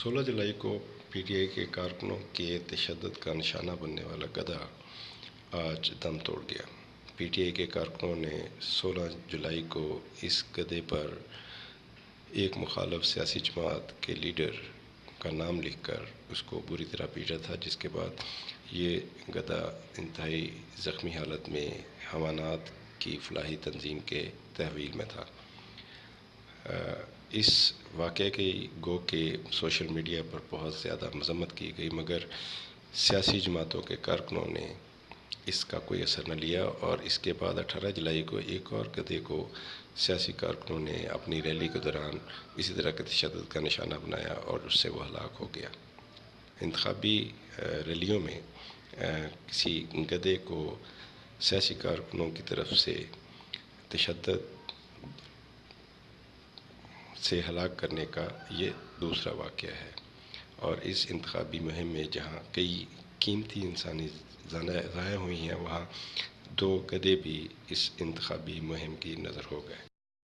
16 جولائی کو P T I کے کارکنوں کے تشدد کا نشانہ بننے والا گدھا آج دم توڑ گیا۔ پی ٹی آئی کے کارکنوں نے 16 جولائی کو اس گدھے پر ایک مخالف سیاسی جماعت کے لیڈر کا نام لکھ کر اس کو بری طرح پیٹا تھا، جس کے بعد یہ گدھا انتہائی زخمی حالت میں حیوانات کی فلاحی تنظیم کے تحویل میں تھا۔ اس واقعے کی گو کہ سوشل میڈیا پر بہت زیادہ مذمت کی گئی، مگر سیاسی جماعتوں کے کارکنوں نے اس کا کوئی اثر نہ لیا، اور اس کے بعد 18 جولائی کو ایک اور گدھے کو سیاسی کارکنوں نے اپنی ریلی کے دوران اسی طرح کے تشدد کا نشانہ بنایا اور اس سے وہ ہلاک ہو گیا۔ انتخابی ریلیوں میں کسی گدھے کو سیاسی کارکنوں کی طرف سے تشدد سے ہلاک کرنے کا یہ دوسرا واقعہ ہے، اور اس انتخابی مہم میں جہاں کئی قیمتی انسانی جانیں ضائع ہوئی ہیں، وہاں 2 گدھے بھی اس انتخابی مہم کی نظر ہو گئے۔